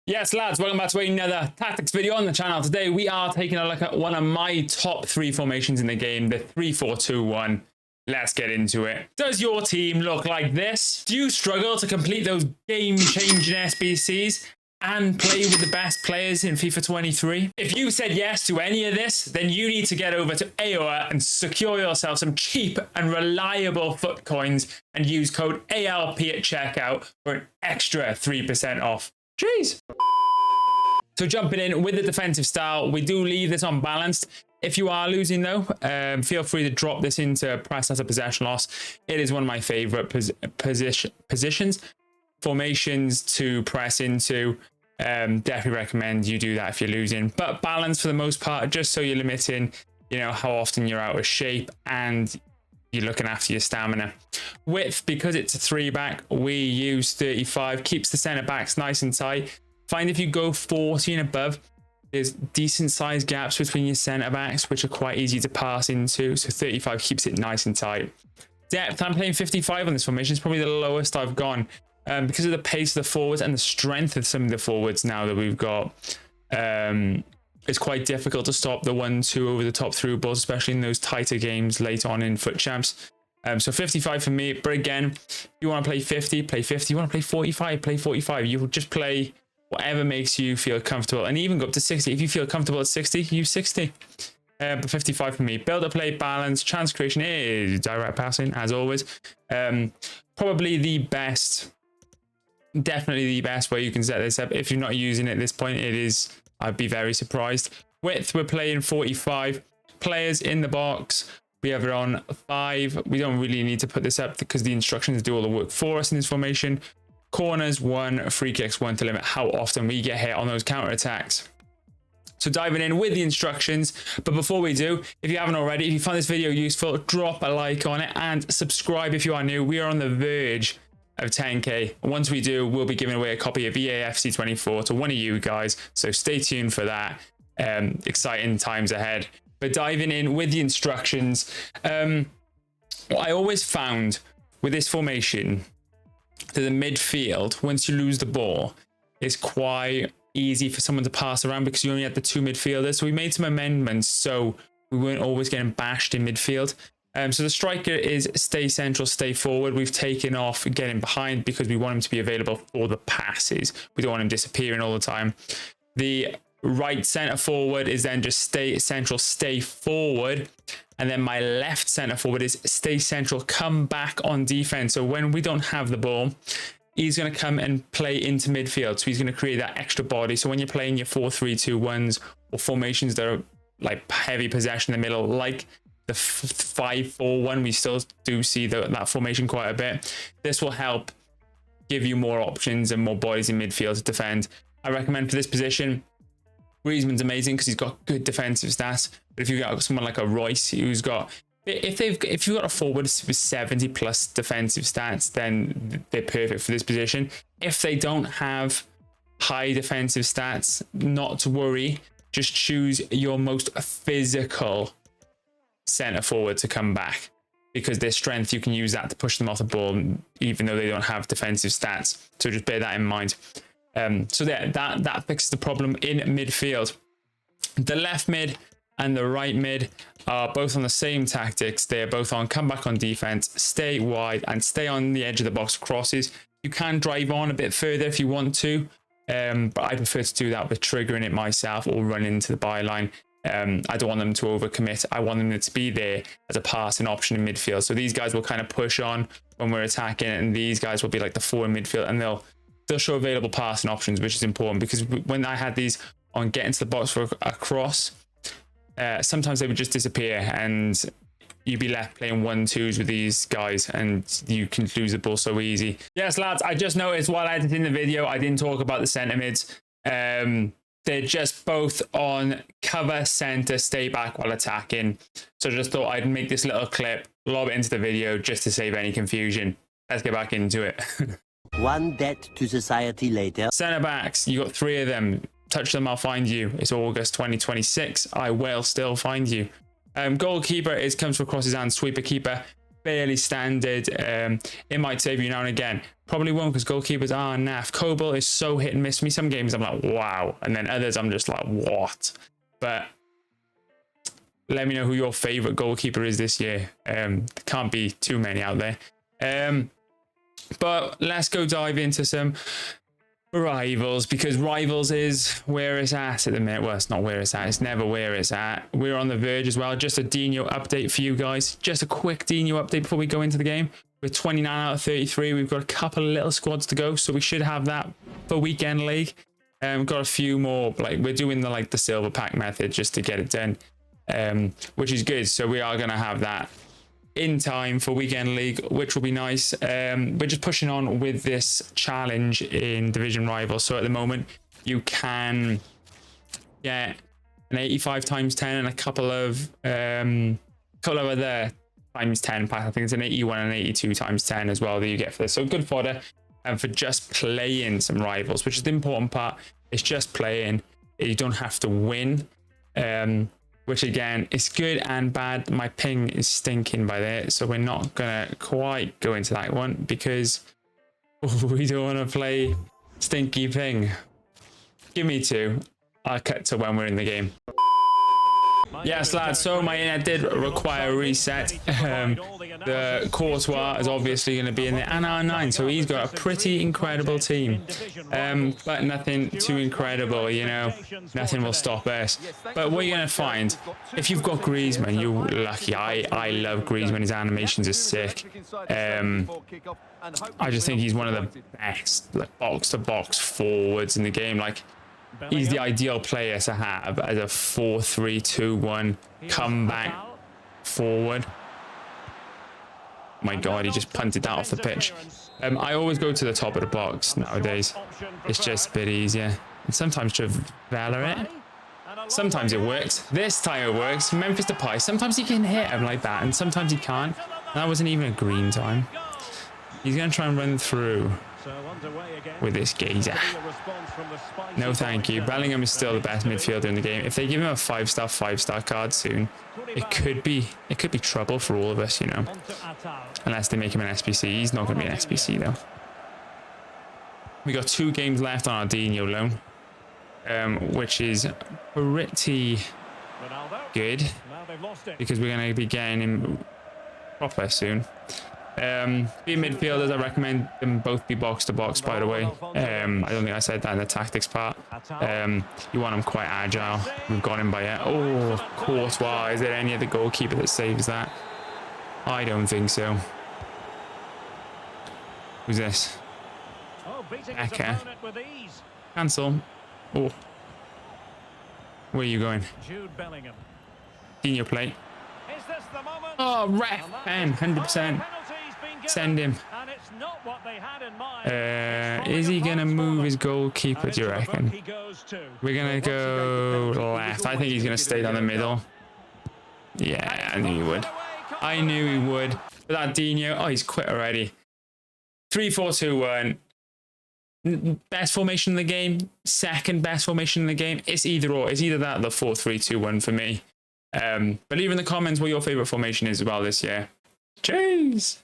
Yes, lads, welcome back to another tactics video on the channel. Today we are taking a look at one of my top 3 formations in the game, the 3-4-2-1. Let's get into it. Does your team look like this? Do you struggle to complete those game-changing SBCs and play with the best players in FIFA 23? If you said yes to any of this, then you need to get over to AYYLP and secure yourself some cheap and reliable FUT coins and use code AYYLP at checkout for an extra 3% off. Jeez. So jumping in with the defensive style, we do leave this unbalanced. If you are losing though, feel free to drop this into press after possession loss. It is one of my favorite positions, formations to press into. Definitely recommend you do that if you're losing, but balance for the most part, just so you're limiting, you know, how often you're out of shape and you're looking after your stamina. Width, because it's a 3-back, we use 35, keeps the center backs nice and tight. Find if you go 40 and above, there's decent sized gaps between your center backs, which are quite easy to pass into. So 35 keeps it nice and tight. Depth, I'm playing 55 on this formation. It's probably the lowest I've gone because of the pace of the forwards and the strength of some of the forwards now that we've got. It's quite difficult to stop the 1-2 over the top through balls, especially in those tighter games late on in Fut Champs. So 55 for me, but again, if you want to play 50, play 50. You want to play 45, play 45. You will just play whatever makes you feel comfortable, and even go up to 60. If you feel comfortable at 60, use 60. But 55 for me. Build up play, balance, chance creation is direct passing, as always. Probably the best, definitely the best way you can set this up. If you're not using it at this point, it is, I'd be very surprised. Width, we're playing 45. Players in the box, we have it on 5. We don't really need to put this up because the instructions do all the work for us in this formation. Corners 1, free kicks 1 to limit how often we get hit on those counter attacks. So diving in with the instructions, but before we do, if you haven't already, if you find this video useful, drop a like on it and subscribe if you are new. We are on the verge of 10k. Once we do, we'll be giving away a copy of EAFC 24 to one of you guys, so stay tuned for that. Exciting times ahead. But diving in with the instructions, what I always found with this formation, to the midfield, once you lose the ball, it's quite easy for someone to pass around because you only had the 2 midfielders. So we made some amendments so we weren't always getting bashed in midfield. So the striker is stay central, stay forward. We've taken off getting behind because we want him to be available for the passes. We don't want him disappearing all the time. The right center forward is then just stay central, stay forward. And then my left center forward is stay central, come back on defense. So when we don't have the ball, he's going to come and play into midfield. So he's going to create that extra body. So when you're playing your 4-3-2-1s or formations that are like heavy possession in the middle, like the 5-4-1, we still do see that formation quite a bit. This will help give you more options and more bodies in midfield to defend. I recommend for this position, Griezmann's amazing because he's got good defensive stats. But if you've got someone like a Royce who's got, if you've got a forward with 70 plus defensive stats, then they're perfect for this position. If they don't have high defensive stats, not to worry. Just choose your most physical center forward to come back, because their strength, you can use that to push them off the ball, even though they don't have defensive stats. So just bear that in mind. So that fixes the problem in midfield. The left mid and the right mid are both on the same tactics. They're both on come back on defense, stay wide, and stay on the edge of the box crosses. You can drive on a bit further if you want to, but I prefer to do that with triggering it myself or run into the byline. I don't want them to overcommit. I want them to be there as a passing option in midfield. So these guys will kind of push on when we're attacking, and these guys will be like the 4 in midfield, and they'll show available passing options, which is important because when I had these on get into the box for a cross, sometimes they would just disappear and you'd be left playing 1-2s with these guys and you can lose the ball so easy. Yes, lads, I just noticed while editing the video, I didn't talk about the centre mids. They're just both on cover, center, stay back while attacking. So I just thought I'd make this little clip, lob it into the video just to save any confusion. Let's get back into it. One debt to society later. Center backs, you got 3 of them. Touch them, I'll find you. It's August 2026. I will still find you. Goalkeeper comes from crosses and sweeper keeper. Fairly standard. It might save you now and again. Probably won't because goalkeepers are naff. Kobel is so hit and miss me. Some games I'm like, wow. And then others I'm just like, what? But let me know who your favorite goalkeeper is this year. There can't be too many out there. But let's go dive into some rivals, because rivals is where it's at the minute. Well, it's not where it's at. It's never where it's at. We're on the verge as well. Just a Dino update for you guys. Just a quick Dino update before we go into the game. We're 29 out of 33. We've got a couple of little squads to go, so we should have that for weekend league. We've got a few more. Like, we're doing the silver pack method just to get it done, which is good. So we are going to have that in time for weekend league, which will be nice. We're just pushing on with this challenge in division rivals. So at the moment you can get an 85 times 10 and a couple of other times 10 packs. I think it's an 81 and 82 times 10 as well that you get for this. So good fodder and for just playing some rivals, which is the important part. It's just playing. You don't have to win, which again is good and bad. My ping is stinking by there, so we're not gonna quite go into that one because we don't want to play stinky ping. Give me 2. I'll cut to when we're in the game. Yes, lads, so my internet did require a reset. The Courtois is obviously going to be in there, and R9, so he's got a pretty incredible team. But nothing too incredible, you know, nothing will stop us. But what you're going to find, if you've got Griezmann, you're lucky. I love Griezmann, his animations are sick. I just think he's one of the best, like, box-to-box forwards in the game. Like, he's the ideal player to have as a 4-3-2-1 comeback forward. My God, he just punted that off the pitch. I always go to the top of the box nowadays. It's just a bit easier. And sometimes Trevella it. Sometimes it works. This time it works. Memphis Depay. Sometimes he can hit him like that, and sometimes he can't. And that wasn't even a green time. He's going to try and run through with this geezer. No thank you. Bellingham is still the best midfielder in the game. If they give him a 5-star card soon, it could be trouble for all of us, you know. Unless they make him an SBC. He's not going to be an SBC though. We got 2 games left on our Dino loan, which is pretty good because we're going to be getting him proper soon. Being midfielders, I recommend them both be box to box, by the way. I don't think I said that in the tactics part. You want them quite agile. We've got him by it. Oh, Courtois. Is there any other goalkeeper that saves that? I don't think so. Who's this? Eka. Cancel. Oh. Where are you going? Senior plate. Oh, ref pen, 100%. Send him. Is he going to move his goalkeeper, do you reckon? We're going to go left. I think he's going to stay down the middle. Yeah, I knew he would. I knew he would. But that Dino, oh, he's quit already. 3-4-2-1. Best formation in the game. Second best formation in the game. It's either or. It's either that or the 4-3-2-1 for me. But leave in the comments what your favorite formation is as well this year. Cheers!